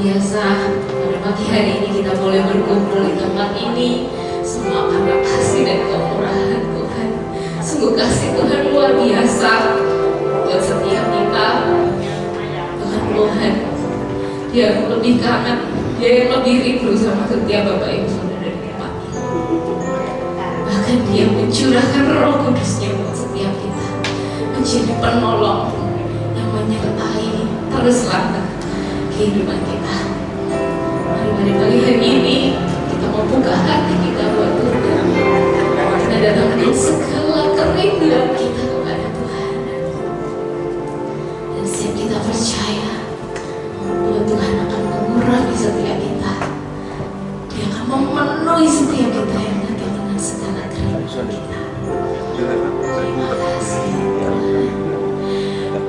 biasa pada pagi hari ini kita boleh berkumpul di tempat ini, semua karena kasih dan kemurahan Tuhan. Sungguh kasih Tuhan luar biasa buat setiap kita. Tuhan, Dia yang lebih kangen, Dia yang lebih rindu sama setiap Bapak Ibu Saudara di tempat ini. Bahkan Dia mencurahkan Roh Kudusnya buat setiap kita, menjadi penolong yang menyertai terus lanjut kehidupan kita. Mari pagi hari ini kita mau buka hati kita buat Tuhan. Kita datangkan segala kerinduan kita kepada Tuhan. Dan setiap kita percaya bahwa Tuhan akan mengurangi setiap kita. Dia akan memenuhi setiap kita yang datang dengan segala kerinduan kita. Terima kasih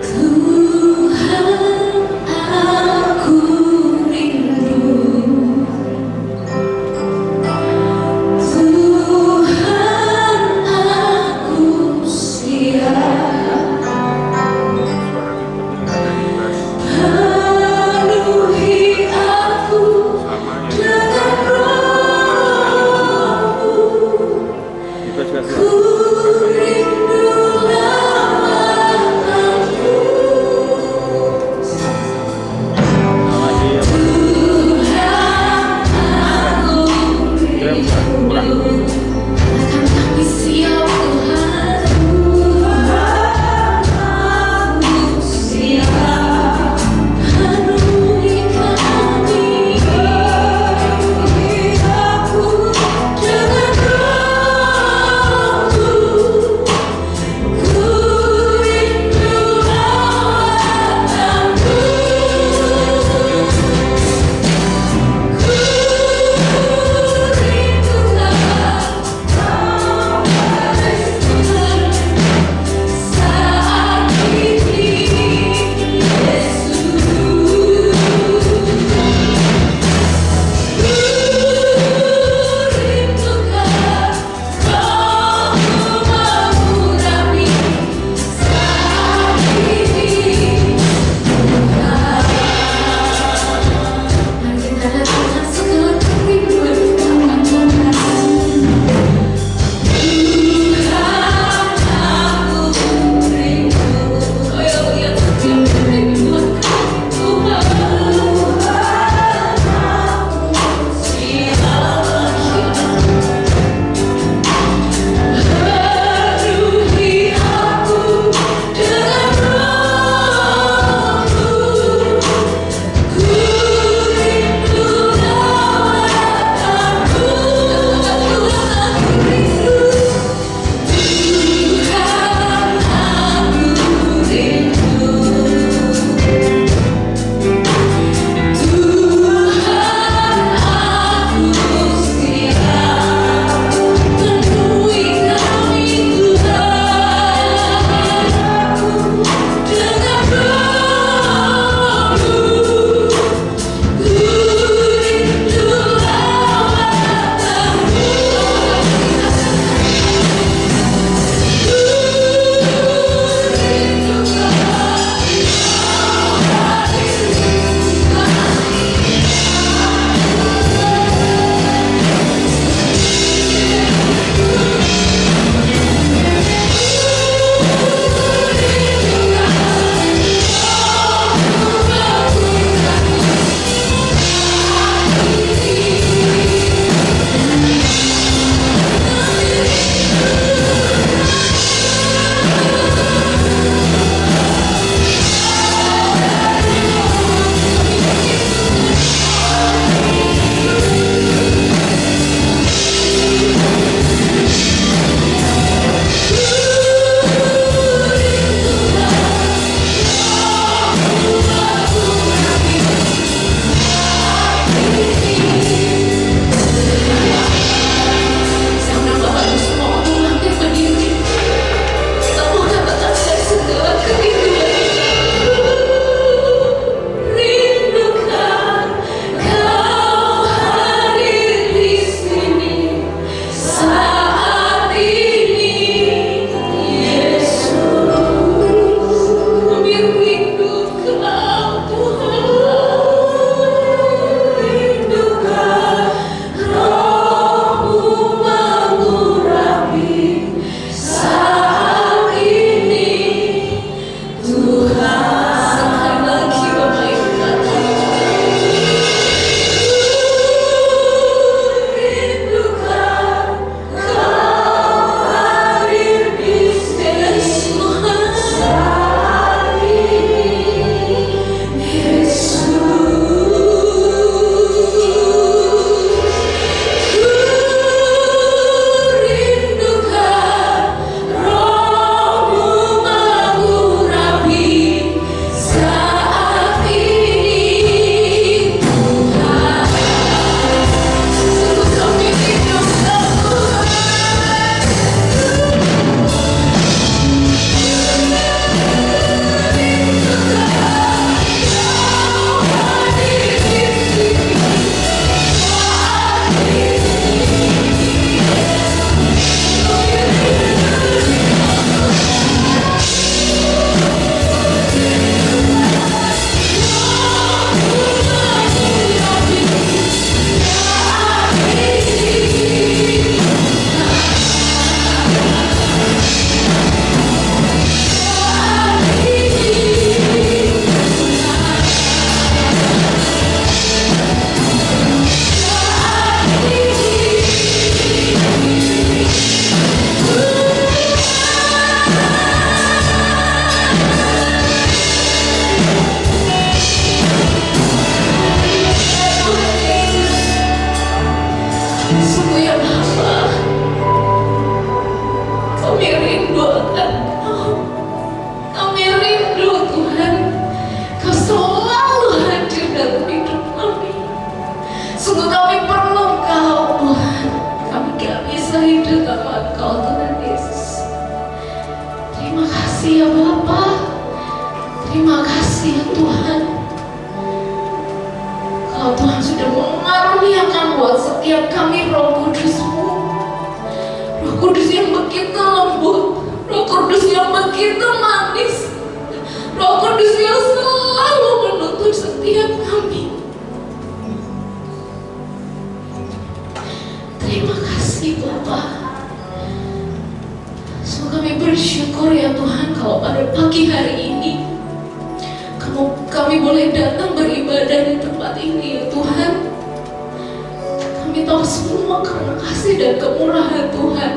Tuhan, aku rindu. Tuhan, aku siap. kasih ya Tuhan. Kalau Tuhan sudah mengaruniakan buat setiap kami Roh Kudus-Mu, Roh Kudus yang begitu lembut, Roh Kudus yang begitu manis, Roh Kudus yang selalu menuntun setiap kami. Terima kasih Bapa. So kami bersyukur ya Tuhan kalau pada pagi hari ini kami boleh datang beribadah di tempat ini ya Tuhan. Kami tahu semua karena kasih dan kemurahan Tuhan,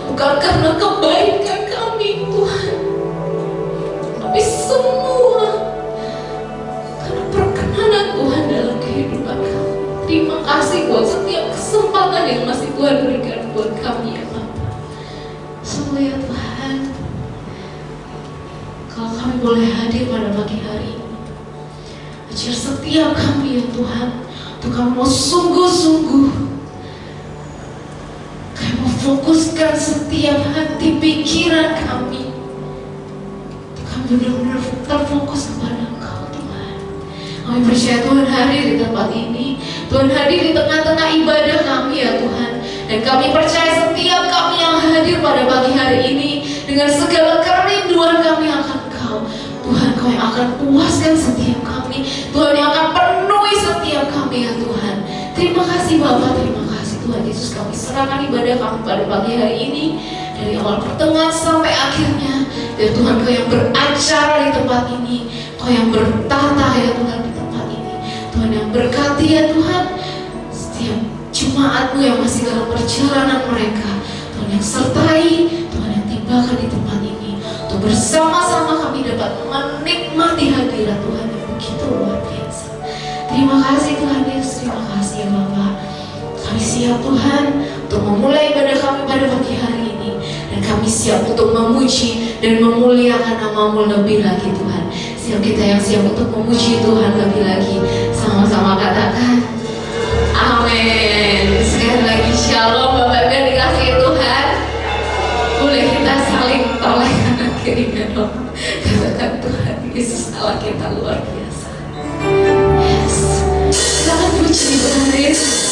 bukan karena kebaikan kami Tuhan, tapi semua karena perkenanan Tuhan dalam kehidupan kami. Terima kasih buat setiap kesempatan yang masih Tuhan berikan buat kami ya Bapa. Semua ya Tuhan, kalau kami boleh hadir pada pagi hari ini, ajar setiap kami ya Tuhan, untuk kami mau sungguh-sungguh, kami mau fokuskan setiap hati pikiran kami, untuk kami benar-benar terfokus kepada Engkau Tuhan. Kami percaya Tuhan hadir di tempat ini, Tuhan hadir di tengah-tengah ibadah kami ya Tuhan. Dan kami percaya setiap kami yang hadir pada pagi hari ini, dengan segala kerinduan kami akan Engkau, Tuhan, Kau yang akan puaskan setiap kami, Tuhan yang akan penuhi setiap kami ya Tuhan. Terima kasih Bapa, terima kasih Tuhan Yesus. Kami serahkan ibadah kami pada pagi hari ini, dari awal pertengahan sampai akhirnya. Ya Tuhan, Kau yang beracara di tempat ini, Kau yang bertata ya Tuhan di tempat ini. Tuhan yang berkati ya Tuhan setiap jemaat-Mu yang masih dalam perjalanan mereka. Tuhan yang sertai, Tuhan yang tibakan di tempat ini, untuk bersama-sama kami dapat menikmati hadirat Tuhan yang begitu luar biasa. Terima kasih Tuhan Yesus, terima kasih ya Bapa. Kami siap Tuhan untuk memulai ibadah kami pada pagi hari ini, dan kami siap untuk memuji dan memuliakan nama-Mu lebih lagi Tuhan. Siap kita yang siap untuk memuji Tuhan lebih lagi. Sama-sama katakan amin. Sekali lagi shalom Bapak Ibu yang dikasihi Tuhan. Boleh kita saling toleh kanan kirinya dong. Katakan Tuhan Yesus Allah kita luar biasa. Yes. Silakan puji Tuhan Yesus.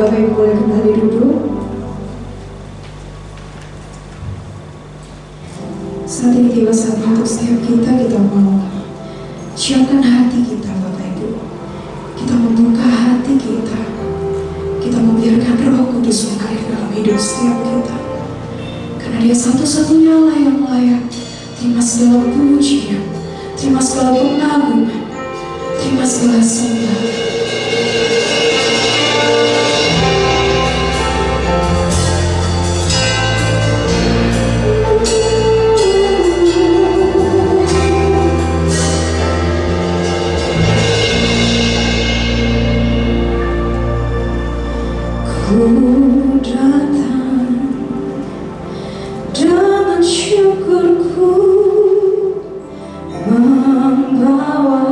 Bapak Ibu boleh kembali duduk. Saat ini tiba saatnya untuk setiap kita mau siapkan hati kita Bapak Ibu. Kita membuka hati kita. Kita membiarkan Roh Kudus mengalir dalam hidup setiap kita. Karena Dia satu-satunya Allah yang layak terima segala pujian, terima segala pengagungan, terima segala sembah. Ku datang dengan syukurku, membawa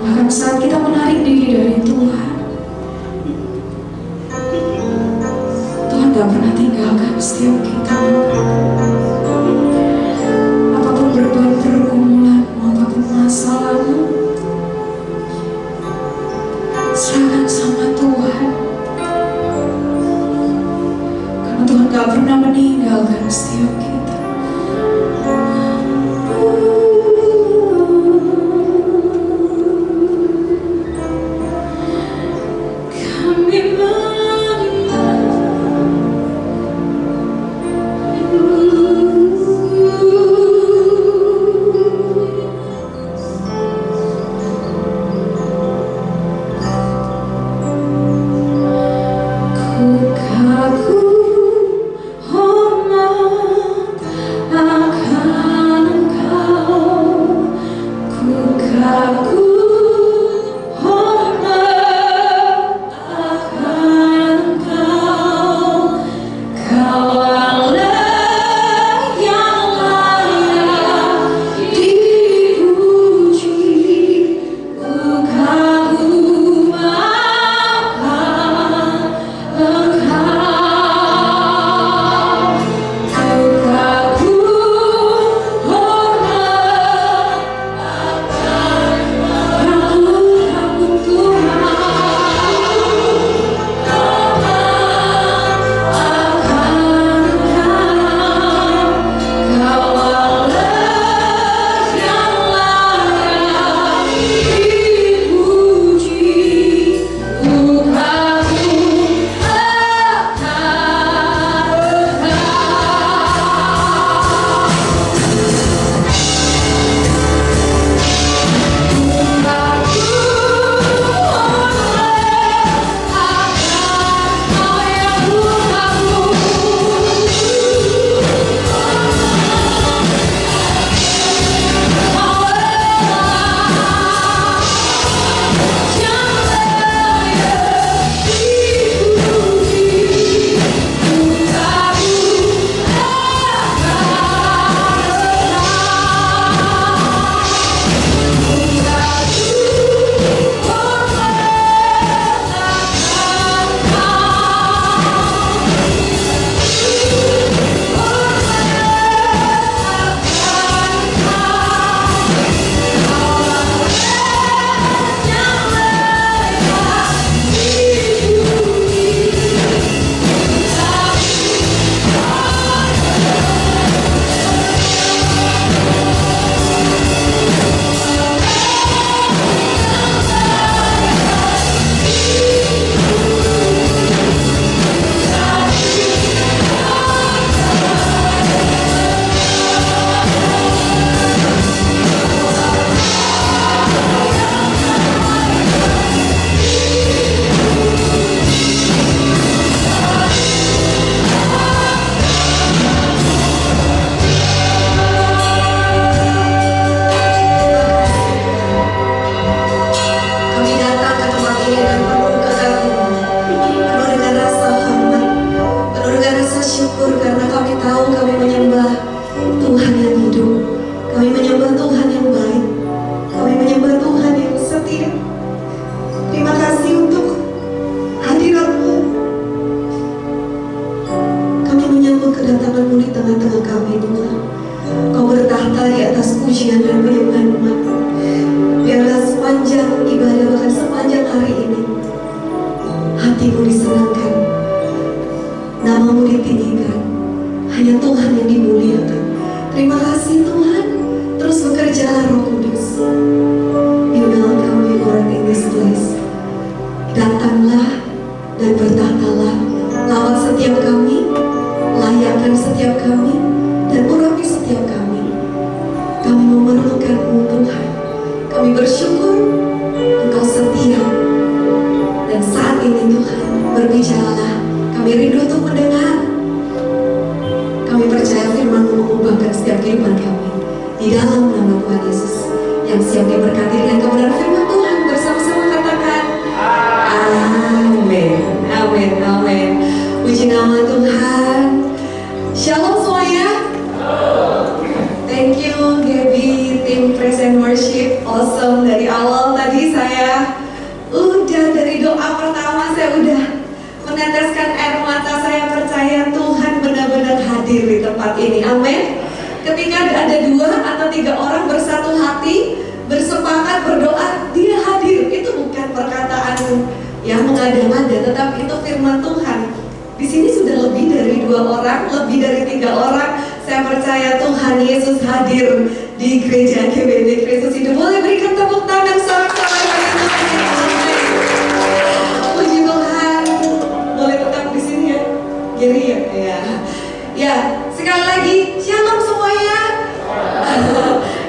Bahkan saat kita menarik diri dari Tuhan, Tuhan gak pernah tinggalkan setiap kita. Apapun beban pergumulanmu, apapun masalahmu, serahkan sama Tuhan. Karena Tuhan gak pernah meninggalkan setiap kita. Thank you Gaby, tim Praise and Worship, awesome dari awal tadi saya udah dari doa pertama saya udah meneteskan air mata. Saya percaya Tuhan benar-benar hadir di tempat ini. Amin. Ketika ada 2 atau 3 orang bersatu hati, bersepakat berdoa, Dia hadir. Itu bukan perkataan yang mengada-ngada, tetapi itu firman Tuhan. Di sini sudah lebih dari 2 orang, lebih dari 3 orang. Saya percaya Tuhan Yesus hadir di gereja GBT Kristus Hidup. Boleh berikan tepuk tangan sama-sama bagi Tuhan. Puji Tuhan. Boleh tetap di sini ya, Giri ya. Ya, sekali lagi shalom semuanya.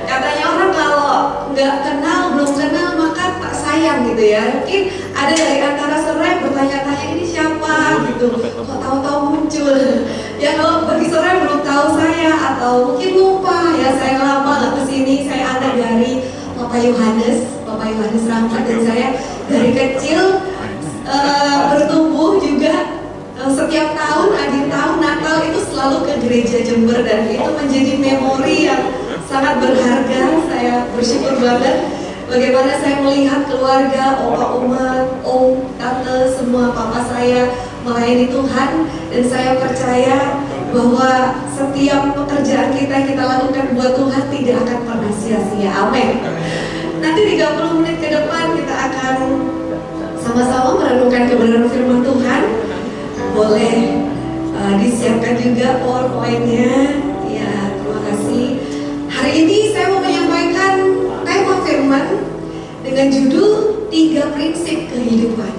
Katanya orang kalau nggak kenal, belum kenal maka tak sayang gitu ya. Mungkin ada dari antara saudara yang bertanya-tanya ini siapa gitu, kok tahu-tahu muncul. Ya kalau bagi saudara yang belum tahu saya atau mungkin lupa ya, saya lama nggak kesini. Saya anak dari Bapak Yohanes Rahmat, dan saya dari kecil bertumbuh juga. Setiap tahun, akhir tahun Natal itu selalu ke gereja Jember, dan itu menjadi memori yang sangat berharga. Saya bersyukur banget bagaimana saya melihat keluarga, opa, oma, om, tante, semua papa saya melayani Tuhan. Dan saya percaya bahwa setiap pekerjaan kita lakukan buat Tuhan tidak akan pernah sia-sia. Amin. Nanti 30 menit ke depan kita akan sama-sama merenungkan kebenaran firman Tuhan. Boleh disiapkan juga PowerPoint-nya. Ya, terima kasih. Hari ini saya mau menyampaikan tema firman dengan judul 3 prinsip kehidupan.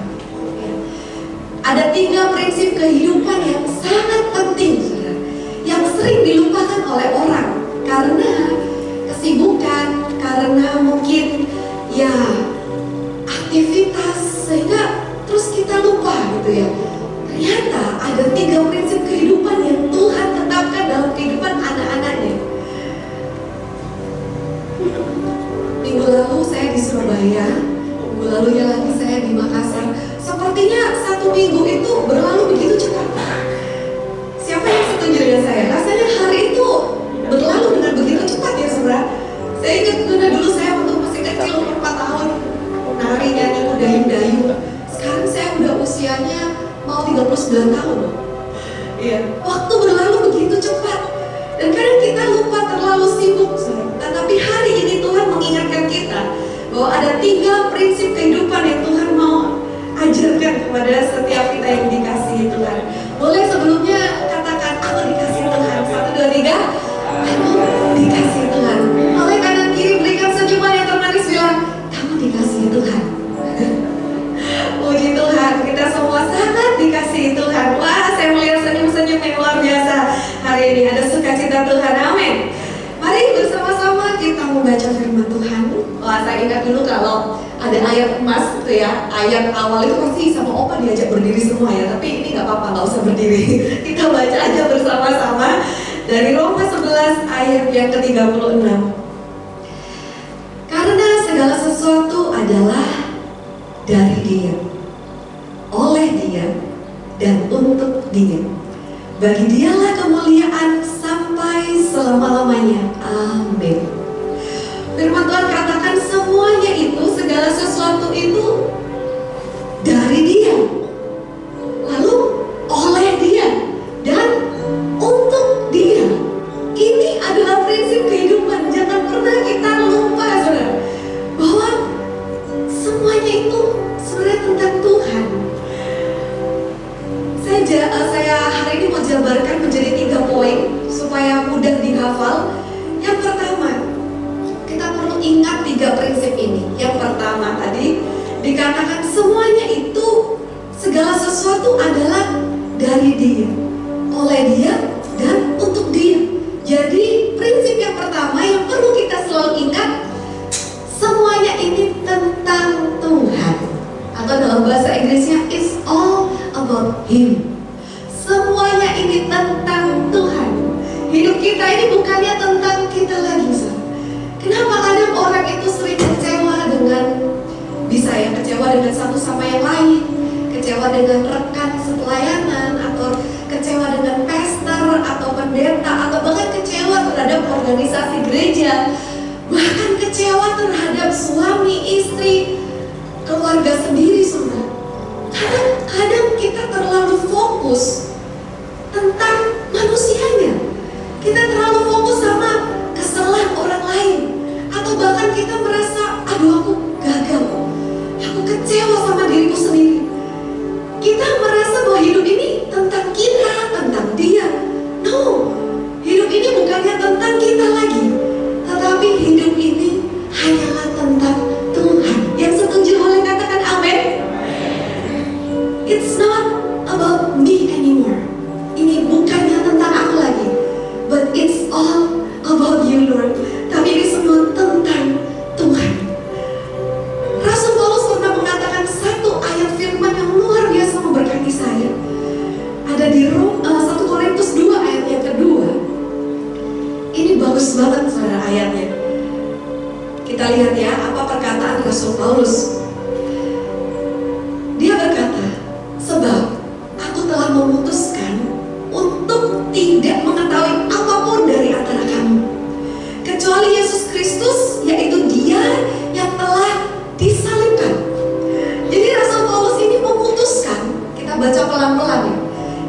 Ada 3 prinsip kehidupan yang sangat penting, saudara, yang sering dilupakan oleh orang karena kesibukan, karena mungkin ya aktivitas, sehingga terus kita lupa gitu ya. Ternyata ada 3 prinsip kehidupan yang Tuhan tetapkan dalam kehidupan anak-anaknya. Minggu lalu saya di Surabaya, minggu lalunya lagi saya di Makassar. Sepertinya 1 minggu itu berlalu begitu cepat. Siapa yang setuju dengan saya? Rasanya hari itu berlalu dengan begitu cepat ya, saudara. Saya ingat dulu saya waktu masih kecil, umur 4 tahun, nari, nyanyi, dayung-dayung. Sekarang saya udah usianya mau 39 tahun. Iya, waktu berlalu begitu cepat. Dan kadang kita lupa, terlalu sibuk. Tetapi hari ini Tuhan mengingatkan kita bahwa ada 3 prinsip kehidupan yang Tuhan mau ajarkan kepada setiap kita yang dikasihi Tuhan. Boleh sebelumnya katakan, aku dikasihi Tuhan. 1, 2, 3. Aku dikasihi Tuhan. Oleh kanan kiri berikan senyuman yang termanis, bilang, kamu dikasihi Tuhan. Puji Tuhan, kita semua sangat dikasihi Tuhan. Wah, saya melihat senyum-senyum yang luar biasa hari ini. Ada sukacita Tuhan, amin. Mari bersama-sama kita membaca firman Tuhan. Wah, saya ingat dulu kalau ada ayat emas gitu ya, ayat awal itu pasti sama opa diajak berdiri semua ya. Tapi ini gak apa-apa, gak usah berdiri. Kita baca aja bersama-sama dari Roma 11 ayat yang ke-36. Karena segala sesuatu adalah dari Dia, oleh Dia, dan untuk Dia. Bagi Dialah kemuliaan sampai selama-lamanya. Amin. Firman Tuhan katakan semuanya itu, segala sesuatu itu dari Dia, lalu oleh Dia, dan untuk Dia. Ini adalah prinsip kehidupan. Jangan pernah kita lupa, saudara, bahwa semuanya itu sebenarnya tentang Tuhan. Saya hari ini mau jabarkan menjadi 3 poin supaya mudah dihafal. Yang pertama, kita perlu ingat 3 prinsip ini. Yang pertama tadi dikatakan semuanya itu, segala sesuatu adalah dari Dia, oleh Dia, dan untuk Dia. Jadi prinsip yang pertama yang perlu kita selalu ingat, semuanya ini tentang Tuhan. Atau dalam bahasa Inggrisnya, it's all about Him. Semuanya ini tentang Tuhan. Hidup kita ini bukannya tentang kita lagi, saudara. Kenapa kadang orang itu sering kecewa dengan, bisa ya, kecewa dengan satu sama yang lain, kecewa dengan rekan sepelayanan, atau kecewa dengan pastor atau pendeta, atau bahkan kecewa terhadap organisasi gereja, bahkan kecewa terhadap suami, istri, keluarga sendiri, saudara. Kadang kita terlalu fokus tentang manusianya. Kita terlalu fokus sama kesalahan orang lain, atau bahkan kita merasa, aduh aku gagal, aku kecewa sama diriku sendiri. Kita merasa bahwa hidup ini tentang kita, tentang dia. No, hidup ini bukannya tentang kita lagi, tetapi hidup ini hanyalah tentang Tuhan. Yang setuju boleh katakan amin. It's not about me anymore. Ini bukannya tentang aku lagi, but it's all about you, Lord. Tapi ini semua tentang Tuhan. Rasul Paulus pernah mengatakan satu ayat firman yang luar biasa memberkati saya. Ada di 1 Korintus 2 ayat yang kedua. Ini bagus banget saudara ayatnya. Kita lihat ya, apa perkataan Rasul Paulus. Dia berkata, sebab aku telah memutuskan untuk tidak mengetahui apapun dari antara kamu, kecuali Yesus Kristus, yaitu Dia yang telah disalibkan. Jadi Rasul Paulus ini memutuskan, kita baca pelan-pelan ya.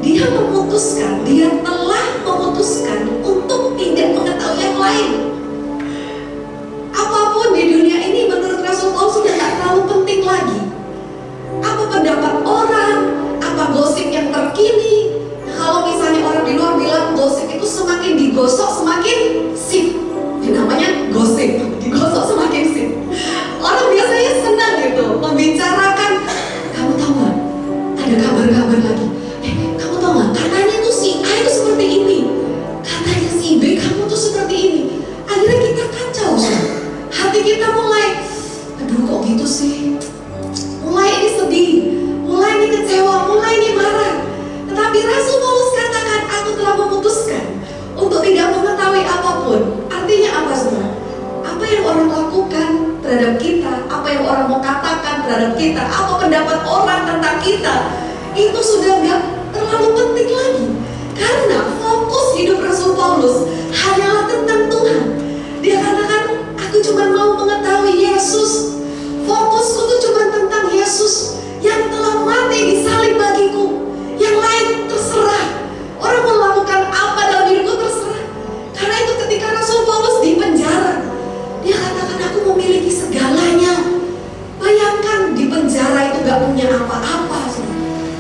Dia memutuskan, dia telah memutuskan untuk tidak mengetahui yang lain. Apapun di dunia ini menurut Rasul Paulus sudah tak terlalu penting lagi. Apa pendapat orang, apa gosip yang terkini. Kalau misalnya orang di luar bilang gosip itu semakin digosok semakin sip, ini namanya gosip, digosok semakin sip. Orang biasanya senang gitu membicarakan, kamu tahu nggak? Ada kabar-kabar lagi. Kamu tahu nggak? Katanya tuh si A itu seperti ini, katanya si B kamu tuh seperti ini. Akhirnya kita kacau, hati kita mulai, aduh kok gitu sih? Mulai ini sedih, mulai ini kecewa, mulai ini marah. Tetapi Rasul Paulus katakan, aku telah memutuskan untuk tidak mengetahui apapun. Artinya apa saudara? Apa yang orang lakukan terhadap kita, apa yang orang mau katakan terhadap kita, apa pendapat orang tentang kita, itu sudah gak terlalu penting lagi. Karena fokus hidup Rasul Paulus hanyalah tentang Tuhan. Dia katakan, aku cuma mau mengetahui Yesus. Fokusku tuh cuma tentang Yesus yang telah mati di salib bagiku. Yang lain terserah. Orang mau lakukan apa dalam hidupku terserah. Karena itu ketika Rasul Paulus di penjara, dia katakan, aku memiliki segalanya. Bayangkan di penjara itu gak punya apa-apa,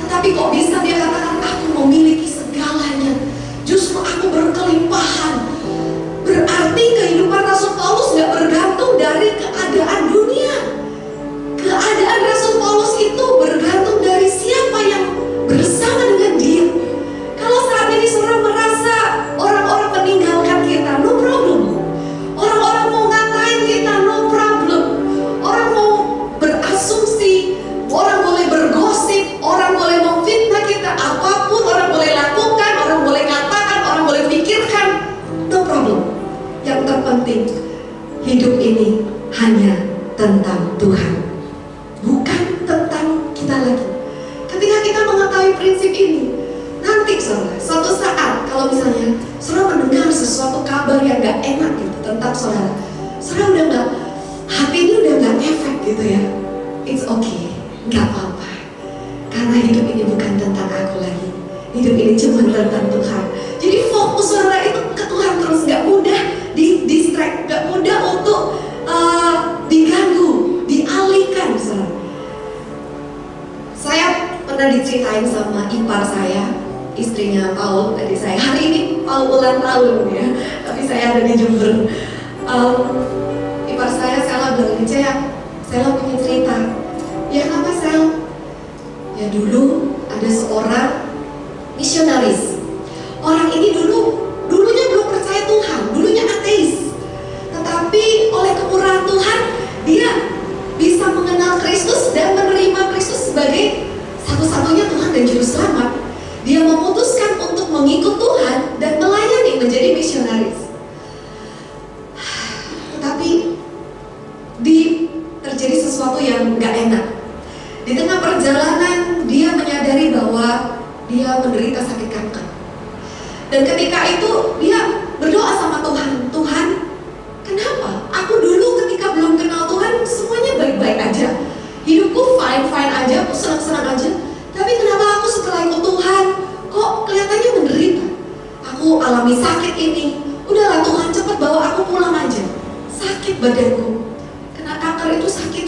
tetapi kok bisa dia katakan, aku memiliki segalanya. Justru aku berkelimpahan. Berarti kehidupan Rasul Paulus gak bergantung dari keadaan dunia. Keadaan Rasul Paulus itu bergantung dari siapa yang bersama dengan dia. Kalau saat ini saudara merasa orang-orang meninggalkan kita, no problem. Orang-orang mau ngatain kita, no problem. Orang mau berasumsi, orang boleh bergosip, orang boleh memfitnah kita, apapun orang boleh lakukan, orang boleh katakan, orang boleh pikirkan, no problem. Yang terpenting, hidup ini hanya tentang Tuhan, bukan tentang kita lagi. Ketika kita mengetahui prinsip ini, nanti saudara, suatu saat kalau misalnya saudara mendengar sesuatu kabar yang gak enak gitu tentang saudara, saudara udah gak, hati ini udah gak efek gitu ya. It's okay, gak apa-apa. Karena hidup ini bukan tentang aku lagi. Hidup ini cuma tentang Tuhan. Jadi fokus saudara itu ke Tuhan terus, gak mudah di-distract, gak mudah untuk diganggu, dialihkan saudara. Saya pernah diceritain sama ipar saya, istrinya Paul, adik saya. Hari ini Paul ulang tahun ya, tapi saya ada di Jember. Ipar saya, Sela bilang, Sela punya cerita. Ya kenapa Sel? Ya dulu ada seorang misionaris. Orang ini dulunya belum percaya Tuhan, dulunya ateis. Tetapi oleh kemurahan Tuhan, dia bisa mengenal Kristus dan menerima Kristus sebagai satu-satunya Tuhan dan Juru Selamat. Dia memutuskan untuk mengikut Tuhan dan melayani menjadi misionaris. Tetapi terjadi sesuatu yang gak enak. Di tengah perjalanan dia menyadari bahwa dia menderita sakit kanker. Dan ketika itu dia berdoa sama Tuhan, Tuhan, kenapa? Aku dulu ketika belum kenal Tuhan semuanya baik-baik aja, hidupku badanku. Kena kanker itu sakit.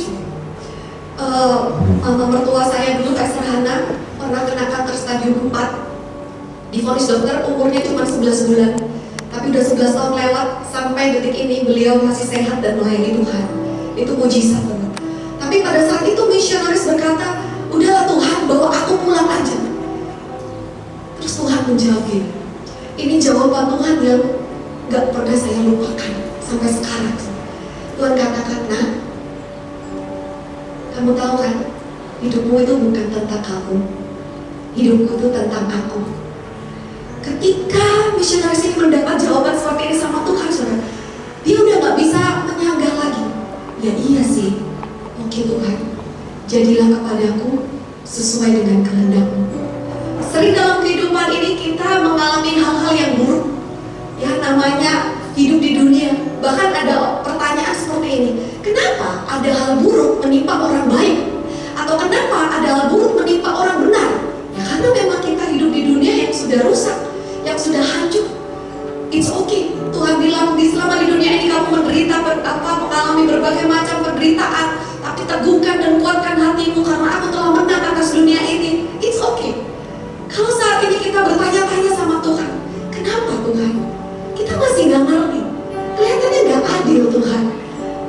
Mertua saya dulu Kak Serhana pernah kena kanker stadium 4. Divonis dokter umurnya cuma 11 bulan. Tapi udah 11 tahun lewat, sampai detik ini beliau masih sehat dan melayani Tuhan. Itu mujizat banget. Tapi pada saat itu misionaris berkata, udahlah Tuhan, bawa aku pulang aja. Terus Tuhan menjawab gini, ini jawaban Tuhan yang gak pernah saya lupakan sampai sekarang. Tuhan katakan, nah, kamu tahu kan, hidupmu itu bukan tentang kamu, hidupku itu tentang aku. Ketika misionaris ini mendapat jawaban seperti ini sama Tuhan, saudara, dia udah gak bisa menyanggah lagi. Ya iya sih, oke Tuhan, jadilah kepadaku sesuai dengan kehendak-Mu. Sering dalam kehidupan ini kita mengalami hal-hal yang buruk. Ya namanya hidup di dunia. Bahkan ada pertanyaan seperti ini, kenapa ada hal buruk menimpa orang baik? Atau kenapa ada hal buruk menimpa orang benar? Ya karena memang kita hidup di dunia yang sudah rusak, yang sudah hancur. It's okay. Tuhan bilang selama di dunia ini kamu menderita, mengalami berbagai macam penderitaan, tapi teguhkan dan kuatkan hatimu karena aku telah menang atas dunia ini. It's okay. Kalau saat ini kita bertanya-tanya sama Tuhan, kenapa Tuhan? Kita masih gak ngerti. Kelihatannya gak adil Tuhan.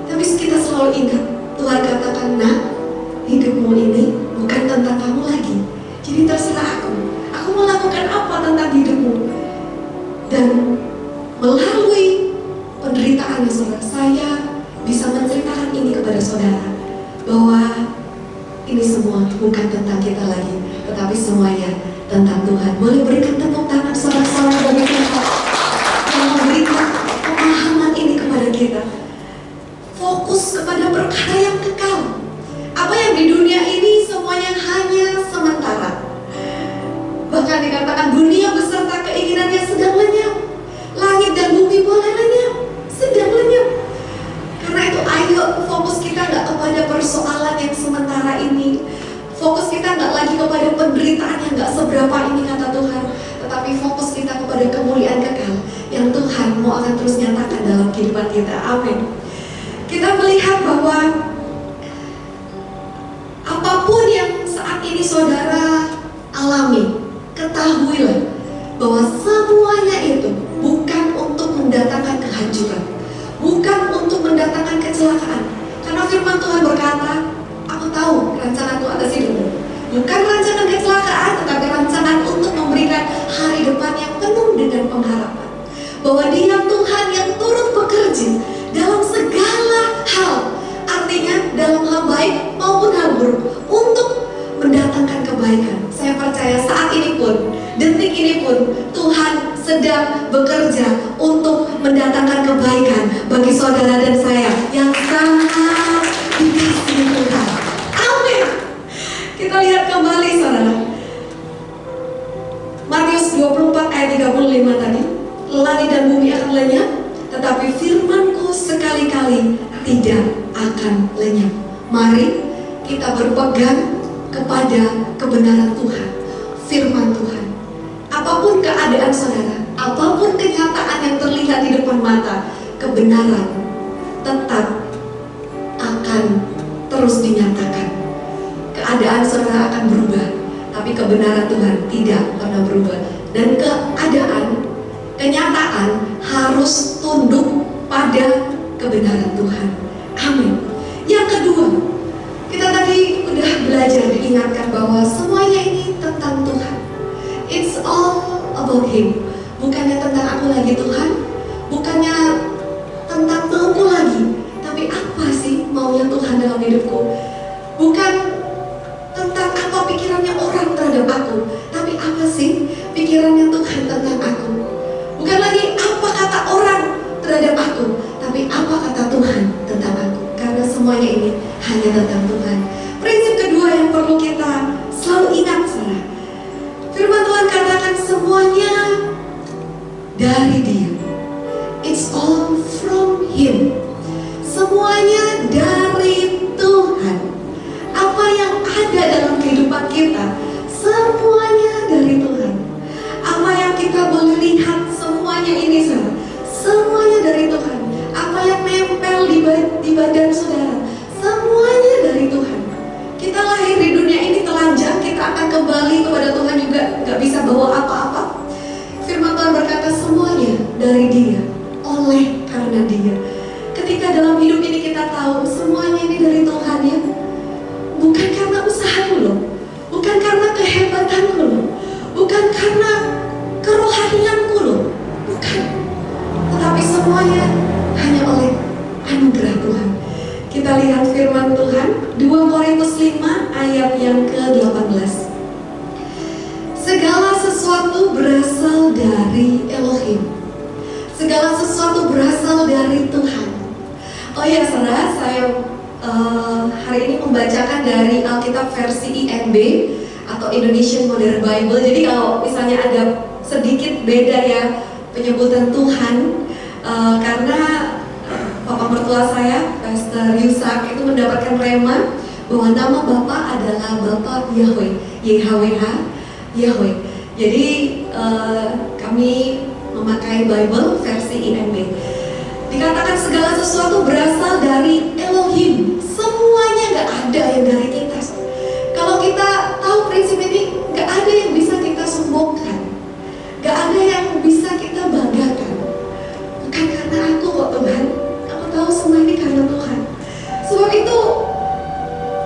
Tapi kita selalu ingat, Tuhan katakan, nah, hidupmu ini bukan tentang kamu lagi. Jadi terserah aku. Aku mau lakukan apa tentang hidupmu. Dan melalui penderitaan saudara, saya bisa menceritakan ini kepada saudara, bahwa ini semua bukan tentang kita lagi, tetapi semuanya tentang Tuhan. Boleh berikan tepuk tangan saudara-saudara bagi Tuhan yang memberikan pemahaman ini kepada kita. Fokus kepada perkara yang kekal. Apa yang di dunia ini semuanya hanya sementara. Bahkan dikatakan dunia beserta keinginannya sedang lenyap. Langit dan bumi boleh lenyap, sedang lenyap. Karena itu ayo fokus kita gak kepada persoalan yang sementara ini. Fokus kita gak lagi kepada penderitaan yang gak seberapa ini kata Tuhan, tetapi fokus kita kepada kemuliaan kekal yang Tuhan mau akan terus nyatakan dalam kehidupan kita. Amin. Kita melihat bahwa apapun yang saat ini saudara alami, ketahuilah bahwa semuanya itu bukan untuk mendatangkan kehancuran, bukan untuk mendatangkan kecelakaan. Karena firman Tuhan berkata, aku tahu rencanaku atas hidupmu, bukan rancangan kecelakaan, tetapi rancangan untuk memberikan hari depan yang penuh dengan pengharapan. Bahwa Dia Tuhan yang turut bekerja dalam segala hal, artinya dalam hal baik maupun hal buruk, untuk mendatangkan kebaikan. Saya percaya saat ini pun, detik ini pun, Tuhan sedang bekerja untuk mendatangkan kebaikan bagi saudara dan saya yang sangat dikasihi Tuhan. Amin. Kita lihat kembali saudara, Matius 24 ayat 35 tadi, langit dan bumi akan lenyap, tetapi firman-Ku sekali-kali tidak akan lenyap. Mari kita berpegang kepada kebenaran Tuhan, firman Tuhan. Apapun keadaan saudara, apapun kenyataan yang terlihat di depan mata, kebenaran tetap akan terus dinyatakan. Keadaan saudara akan berubah, tapi kebenaran Tuhan tidak pernah berubah. Dan kenyataan harus tunduk pada kebenaran Tuhan. Amin. Yang kedua, kita tadi udah belajar diingatkan bahwa semuanya ini tentang Tuhan. It's all about Him. Bukannya tentang aku lagi Tuhan, bukannya tentang mauku lagi, tapi apa sih maunya Tuhan dalam hidupku. Bukan tentang apa pikirannya orang terhadap aku, tapi apa sih pikirannya Tuhan tentang aku. Bukan lagi apa kata orang terhadap aku, tapi apa kata Tuhan tentang aku. Karena semuanya ini hanya tentang Tuhan. Prinsip kedua yang perlu kita selalu ingat saudara, firman Tuhan katakan semuanya dari Dia. It's all from Him. Semuanya dari Tuhan. Apa yang ada dalam kehidupan kita, semuanya dari Tuhan. Apa yang kita boleh lihat, semuanya ini saudara, semuanya dari Tuhan. Apa yang nempel di baju kebaikanku loh, bukan karena kerohanianku loh, bukan. Tetapi semuanya hanya oleh anugerah Tuhan. Kita lihat firman Tuhan 2 Korintus 5 ayat yang ke-18. Segala sesuatu berasal dari Elohim. Segala sesuatu berasal dari Tuhan. Oh ya saudara, saya hari ini membacakan dari Alkitab versi IMB atau Indonesian Modern Bible. Jadi kalau misalnya ada sedikit beda ya penyebutan Tuhan, karena Papa mertua saya, Pastor Yusak, itu mendapatkan rema bahwa nama Bapa adalah Bapa Yahweh, YHWH, Yahweh. Jadi kami memakai Bible versi IMB. Dikatakan segala sesuatu berasal dari Elohim. Semuanya gak ada yang dari kita. Kalau kita tahu prinsip ini, gak ada yang bisa kita sombongkan, gak ada yang bisa kita banggakan. Bukan karena aku kok Tuhan, aku tahu semua ini karena Tuhan. Sebab itu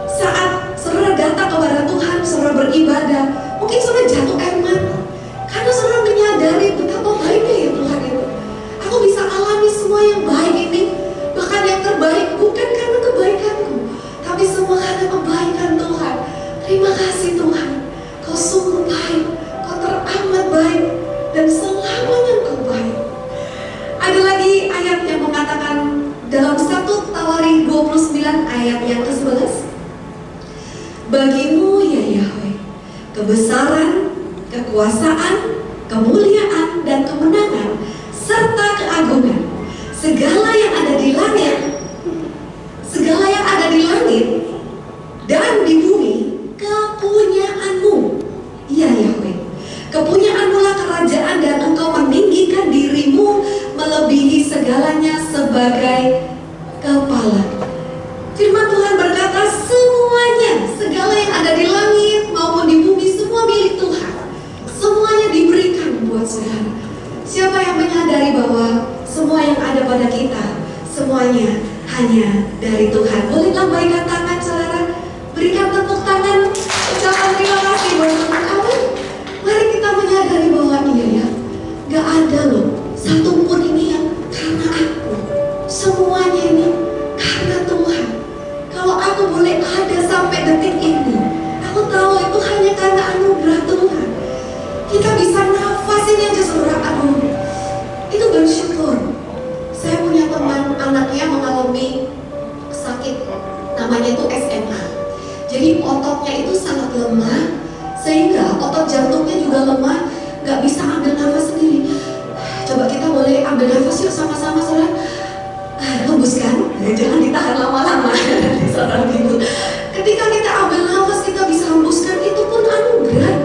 saat saudara datang kepada Tuhan, saudara beribadah, mungkin saudara jatuh air mata karena saudara menyadari betapa baiknya ya Tuhan itu. Aku bisa alami semua yang baik ini, bahkan yang terbaik bukan karena kebaikanku, tapi semua karena kebaikan Tuhan. Terima kasih Tuhan, Kau sungguh baik, Kau teramat baik, dan selamanya Kau baik. Ada lagi ayat yang mengatakan dalam 1 Tawarikh 29 ayat yang ke-11. Bagimu ya Yahweh, kebesaran, kekuasaan, kemuliaan, dan kemenangan, serta keagungan. Segala yang ada di langit, segala yang ada di langit dan di bumi, kepunyaanmu, ya Yahweh. Kepunyaanmu lah kerajaan, dan engkau meninggikan dirimu melebihi segalanya sebagai kepala. Firman Tuhan berkata semuanya, segala yang ada di langit maupun di bumi, semua milik Tuhan. Semuanya diberikan buat saudara. Siapa yang menyadari bahwa semua yang ada pada kita, semuanya hanya dari Tuhan? Boleh lambaikan tangan saudara, berikan tepuk tangan, ucapan terima kasih buat Tuhan. Amin. Mari kita menyadari bahwa iya ya, gak ada loh satu pun ini yang karena aku. Semuanya ini karena Tuhan. Kalau aku boleh ada sampai detik ini, aku tahu itu hanya karena anugerah Tuhan. Kita bisa nafas ini aja saudara, aduh, itu bersyukur. Saya punya teman, anaknya mengalami sakit, namanya itu SMA. Jadi ototnya itu sangat lemah, sehingga otot jantungnya juga lemah, gak bisa ambil nafas sendiri. Coba kita boleh ambil nafas yuk sama-sama saudara. Hembuskan, jangan ditahan lama-lama. Saudara gitu. Ketika kita ambil nafas, kita bisa hembuskan, itu pun anugerah.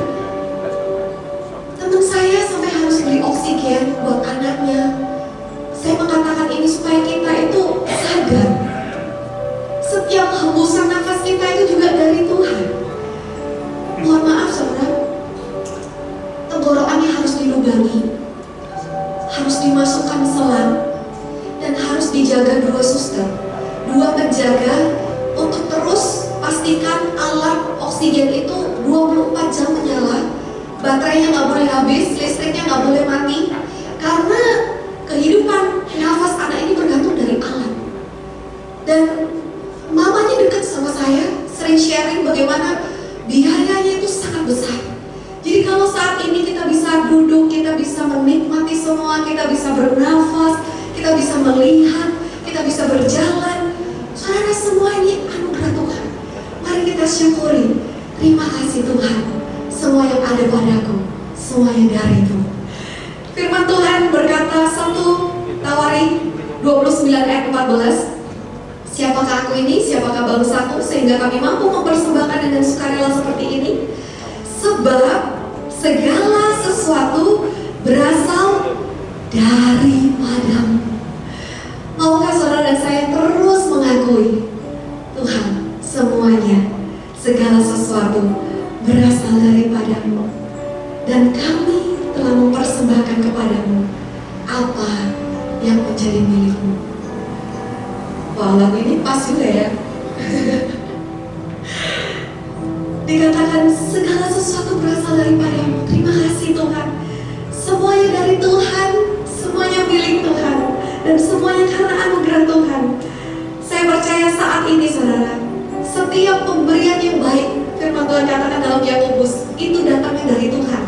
Teman saya sampai harus beli oksigen buat anaknya. Saya mengatakan ini supaya kita itu sadar, setiap hembusan nafas kita itu juga dari Tuhan. Mohon maaf saudara, tenggorokannya harus dilubangi, harus dimasukkan selang, dan harus dijaga 2 suster, 2 penjaga untuk terus pastikan alat oksigen itu 24 jam menyala, baterainya nggak boleh habis, listriknya nggak boleh mati, karena kehidupan nafas anak ini bergantung dari alat. Dan mamanya dekat sama saya, sering sharing bagaimana biayanya itu sangat besar. Jadi kalau saat ini kita bisa duduk, kita bisa menikmati semua, kita bisa bernafas, kita bisa melihat, kita bisa berjalan, saudara, semua ini anugerah Tuhan. Mari kita syukuri. Terima kasih Tuhan, semua yang ada padaku, semuanya dari Tuhan. Firman Tuhan berkata 1 Tawarikh 29 ayat 14. Siapakah aku ini, siapakah bangsaku, sehingga kami mampu mempersembahkan dengan sukarela seperti ini? Sebab segala sesuatu berasal daripadamu. Maukah saudara dan saya terus mengakui, Tuhan, semuanya, segala sesuatu berasal daripadamu, dan kami telah mempersembahkan kepadamu apa yang menjadi milikmu. Wah, lagu ini pas juga ya. Dikatakan segala sesuatu berasal daripada-Mu. Terima kasih Tuhan. Semuanya dari Tuhan, semuanya milik Tuhan, dan semuanya karena anugerah Tuhan. Saya percaya saat ini saudara, setiap pemberian yang baik, firman Tuhan katakan dalam Yakobus, itu datangnya dari Tuhan.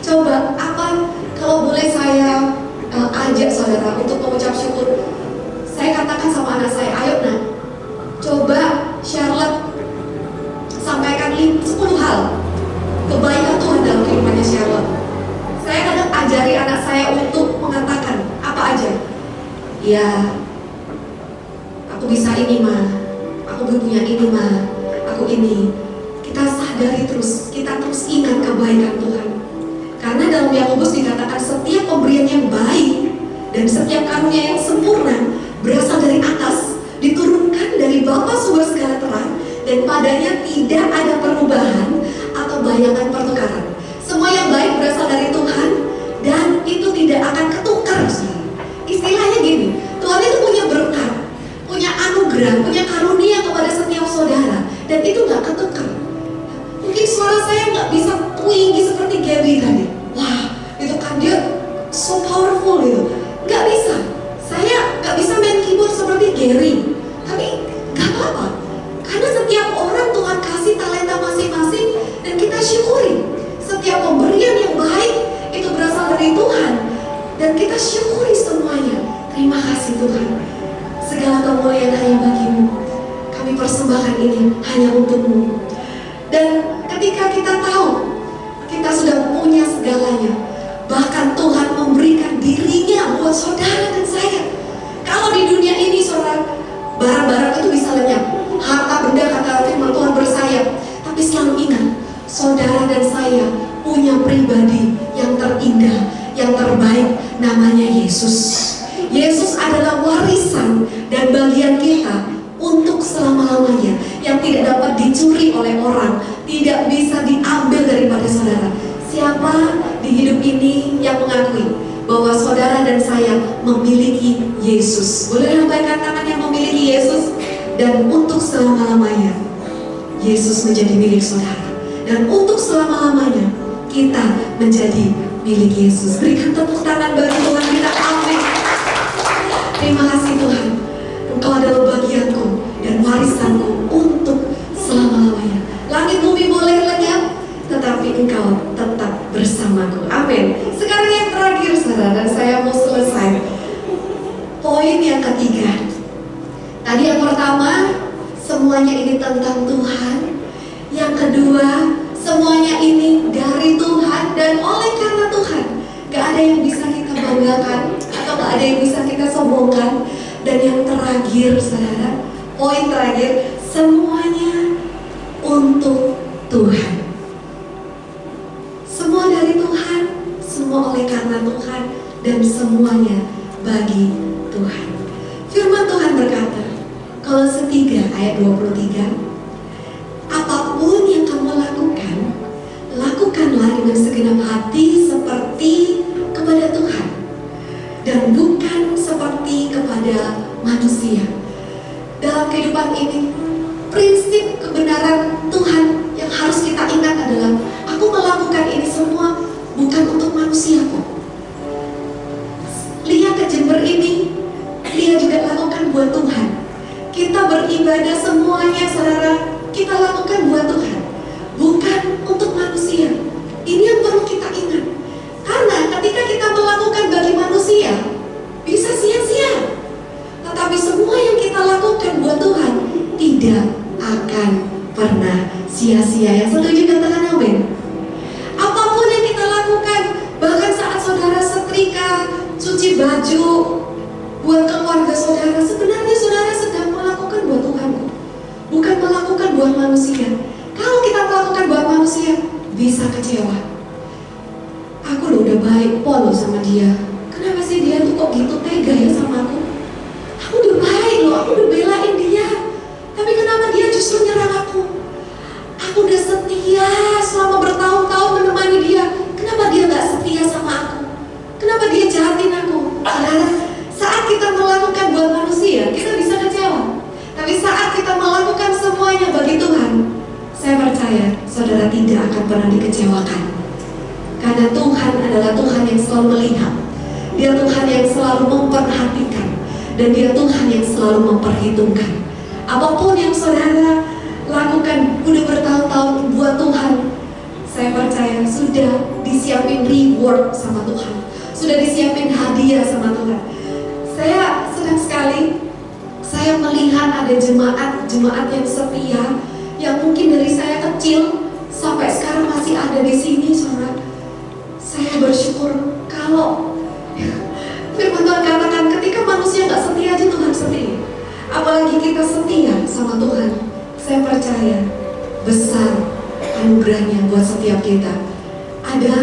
Coba apa kalau boleh saya ajak saudara untuk mengucap syukur. Saya katakan sama anak saya, ayo nak, coba Charlotte sampaikan 10 hal kebaikan Tuhan dalam kehidupannya Charlotte. Saya kadang ajari anak saya untuk mengatakan apa aja. Ya, aku bisa ini mah, aku punya ini mah, aku ini. Kita sadari terus, kita terus ingat kebaikan Tuhan. Karena dalam Yakobus dikatakan setiap pemberian yang baik dan setiap karunia yang sempurna berasal dari atas, diturunkan dari Bapa sumber segala terang, dan padanya tidak ada perubahan atau bayangan pertukaran. Semua yang baik berasal dari Tuhan dan itu tidak akan ketukar. Istilahnya gini, Tuhan itu punya berkat, punya anugerah, punya karunia kepada setiap saudara, dan itu gak ketukar. Mungkin suara saya gak bisa tinggi seperti Gary tadi. Wah, itu kan dia so powerful gitu. Gak bisa. Saya gak bisa main keyboard seperti Gary. Tapi gak apa-apa. Karena setiap orang Tuhan kasih talenta masing-masing dan kita syukuri. Setiap pemberian yang baik itu berasal dari Tuhan dan kita syukuri semuanya. Terima kasih Tuhan. Segala kemuliaan hanya bagi-Mu. Kami persembahkan ini hanya untuk-Mu. Dan ketika kita tahu kita sudah punya segalanya, bahkan Tuhan memberikan dirinya buat saudara dan saya. Kalau di dunia ini saudara, barang-barang itu bisa lenyap, harta benda kata firman Tuhan bersayap. Tapi selalu ingat, saudara dan saya punya pribadi yang terindah, yang terbaik, namanya Yesus. Yesus adalah warisan dan bagian kita untuk selama-lamanya, yang tidak dapat dicuri oleh orang, tidak bisa diambil daripada saudara. Siapa di hidup ini yang mengakui bahwa saudara dan saya memiliki Yesus? Boleh lambaikan tangan yang memiliki Yesus? Dan untuk selama-lamanya Yesus menjadi milik saudara, dan untuk selama-lamanya kita menjadi milik Yesus. Berikan tepuk tangan bagi Tuhan kita. Amin. Terima kasih Tuhan, Engkau adalah bagianku dan warisanku untuk selama-lamanya. Langit bumi boleh lenyap, tetapi Engkau tetap bersamaku. Amin. Sekarang yang terakhir saudara, dan saya mau selesai. Poin yang ketiga. Tadi yang pertama, semuanya ini tentang Tuhan. Yang kedua, semuanya ini dari Tuhan dan oleh karena Tuhan. Gak ada yang bisa kita banggakan atau gak ada yang bisa kita sombongkan. Dan yang terakhir saudara, poin terakhir, semuanya untuk Tuhan. Semua dari Tuhan, semua oleh karena Tuhan, dan semuanya bagi Tuhan. Firman Tuhan berkata, Kolose 3 ayat 23, apapun yang kamu lakukan, lakukanlah dengan segenap hati seperti kepada Tuhan dan bukan seperti kepada manusia. Dalam kehidupan ini, prinsip kebenaran Tuhan yang harus kita ingat adalah, aku melakukan ini semua bukan untuk manusiaku. Lia ke Jember ini, Lia juga lakukan buat Tuhan. Kita beribadah semuanya saudara, kita lakukan buat Tuhan, bukan untuk manusia. Ini yang perlu kita ingat. Karena ketika kita melakukan bagi manusia, bisa sia-sia. Tetapi semua yang kita lakukan buat Tuhan tidak akan pernah sia-sia. Yang setuju katakan amin. Apapun yang kita lakukan, bahkan saat saudara setrika, cuci baju buat keluarga saudara, sebenarnya saudara sedang melakukan buat Tuhan, bukan melakukan buat manusia. Kalau kita melakukan buat manusia, bisa kecewa. Aku udah baik polo sama dia, kenapa sih dia tuh kok gitu tega ya sama aku? Aku udah baik loh, aku udah belain dia, tapi kenapa dia justru nyerang aku? Aku udah setia selama bertahun-tahun menemani dia, kenapa dia gak setia sama aku? Kenapa dia jahatin aku? Saudara, saat kita melakukan buat manusia, kita bisa kecewa. Tapi saat kita melakukan semuanya bagi Tuhan, Saya percaya saudara tidak akan pernah dikecewakan. Karena Tuhan adalah Tuhan yang selalu melihat. Dia Tuhan yang selalu memperhatikan. Dan dia Tuhan yang selalu memperhitungkan. Apapun yang saudara lakukan udah bertahun-tahun buat Tuhan, saya percaya sudah disiapin reward sama Tuhan. Sudah disiapin hadiah sama Tuhan. Saya senang sekali saya melihat ada jemaat yang setia, yang mungkin dari saya kecil sampai sekarang masih ada di sini, saudara. Saya bersyukur kalau firman Tuhan katakan ketika manusia nggak setia aja Tuhan setia. Apalagi kita setia sama Tuhan. Saya percaya besar anugerahnya buat setiap kita. Ada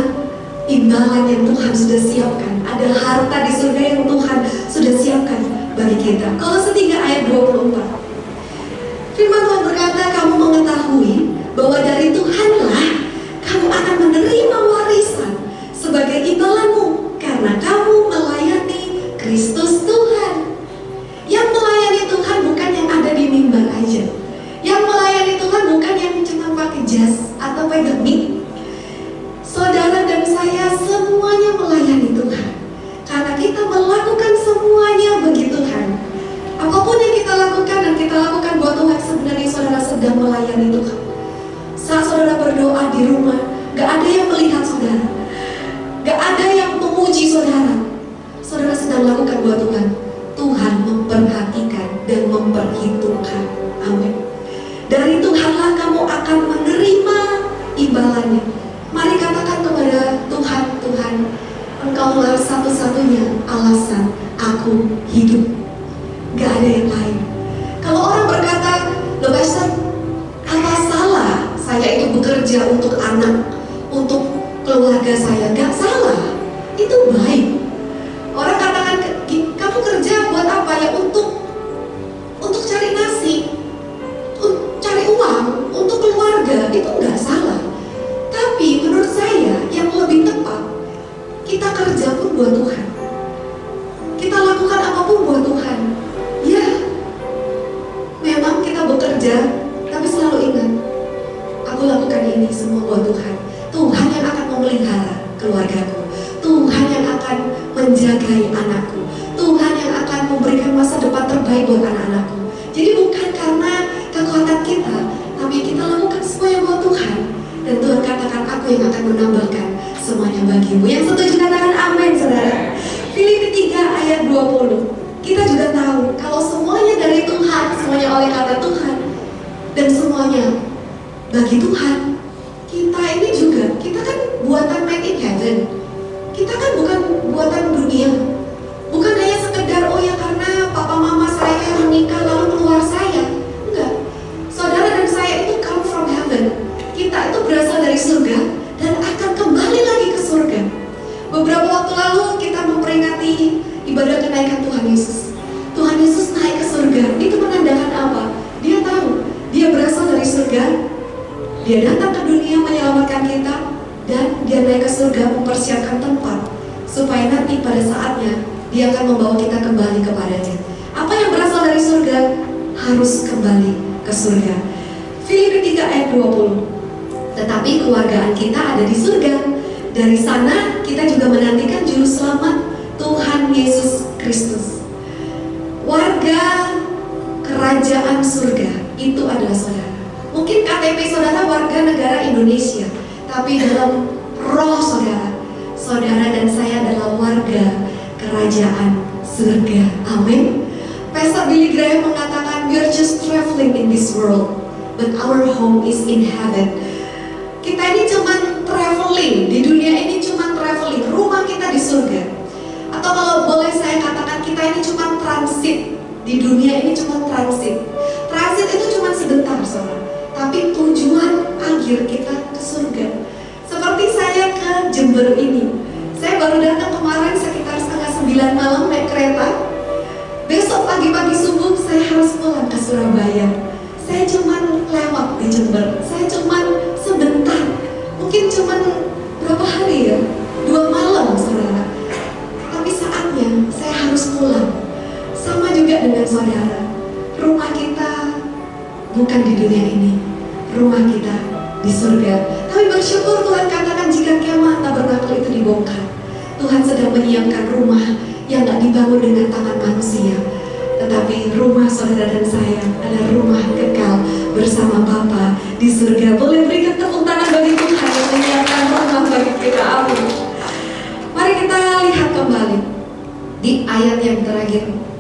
imbalan yang Tuhan sudah siapkan. Ada harta di surga yang Tuhan sudah siapkan bagi kita. Kolose 3 ayat 24. Firman Tuhan berkata, kamu mengetahui bahwa dari Tuhanlah kamu akan menerima warisan sebagai imbalanmu, karena kamu melayani Kristus Tuhan. Yang melayani Tuhan bukan yang ada di mimbar aja. Yang melayani Tuhan bukan yang cuma pakai jas atau pegang mic. Saudara dan saya semuanya melayani Tuhan. Karena kita melakukan semuanya bagi Tuhan. Apapun yang kita lakukan dan kita lakukan buat Tuhan, sebenarnya saudara sedang melayani Tuhan. Saat saudara berdoa di rumah, gak ada yang melihat saudara, gak ada yang memuji saudara. Saudara sedang lakukan buat Tuhan. Tuhan memperhatikan dan memperhitungkan. Amin. Dari Tuhanlah kamu akan menerima imbalannya. Mari katakan kepada Tuhan, Tuhan, Engkaulah satu-satunya alasan aku hidup. Gak ada yang lain. Kalau orang berkata, loh Pastor, apa salah saya itu bekerja untuk anak, untuk keluarga saya? Gak salah, itu baik. Orang katakan, kamu kerja buat apa ya? Untuk cari nasi, cari uang, untuk keluarga, itu gak salah. Tapi menurut saya yang lebih tepat, kita kerja pun buat Tuhan. Kita lakukan apapun buat Tuhan. Ya, memang kita bekerja, tapi selalu ingat, aku lakukan ini semua buat Tuhan. Tuhan yang akan memelihara keluargaku. Tuhan yang akan menjagai anakku. Tuhan yang akan memberikan masa depan terbaik buat anak-anakku. Jadi bukan karena kekuatan kita, tapi kita lakukan semuanya buat Tuhan. Dan Tuhan katakan, aku yang akan menambahkan semuanya bagimu. Yang setuju katakan amin, saudara. Filipi 3 ayat 20. Kita juga tahu kalau semuanya dari Tuhan, semuanya oleh kata Tuhan, dan semuanya bagi Tuhan. Kita ini juga, kita kan buatan made in heaven. Kita kan bukan buatan dunia. Bukan hanya sekedar, oh ya karena papa mama saya menikah lalu keluar saya. Enggak. Saudara dan saya itu come from heaven. Kita itu berasal dari surga dan akan kembali lagi ke surga. Beberapa waktu lalu kita memperingati ibadah kenaikan Tuhan Yesus. Tuhan Yesus naik ke surga. Itu menandakan apa? Dia tahu, dia berasal dari surga. Dia datang ke dunia menyelamatkan kita, dan dia naik ke surga mempersiapkan tempat supaya nanti pada saatnya dia akan membawa kita kembali kepadanya. Apa yang berasal dari surga harus kembali ke surga. Filipi 3 ayat 20. Tetapi keluargaan kita ada di surga. Dari sana kita juga menantikan juru selamat, Tuhan Yesus Kristus. Warga kerajaan surga itu adalah saudara. Mungkin KTP saudara warga negara Indonesia, tapi dalam roh saudara, saudara dan saya adalah warga kerajaan surga. Amin. Pastor Billy Graham mengatakan, we are just traveling in this world, but our home is in heaven. Kita ini cuman traveling, di dunia ini cuman traveling, rumah kita di surga. Atau kalau boleh saya katakan, kita ini cuman transit, di dunia ini cuman transit. Transit itu cuman sebentar saudara, tapi tujuan akhir kita ke surga. Seperti saya ke Jember ini, saya baru datang kemarin sekitar 8:30 malam naik kereta. Besok pagi-pagi subuh saya harus pulang ke Surabaya. Saya cuman lewat di Jember, saya cuman sebentar, mungkin cuman berapa hari ya, 2 malam saudara. Tapi saatnya saya harus pulang. Sama juga dengan saudara, rumah kita bukan di dunia ini, rumah kita di surga. Tapi bersyukur Tuhan katakan jika kemah tabernakel itu dibongkar, Tuhan sedang menyiapkan rumah yang gak dibangun dengan tangan manusia, tetapi rumah saudara dan saya adalah rumah kekal bersama Bapa di surga. Boleh berikan tepuk tangan bagi Tuhan yang menyiapkan rumah bagi kita. Amin. Mari kita lihat kembali di ayat yang terakhir.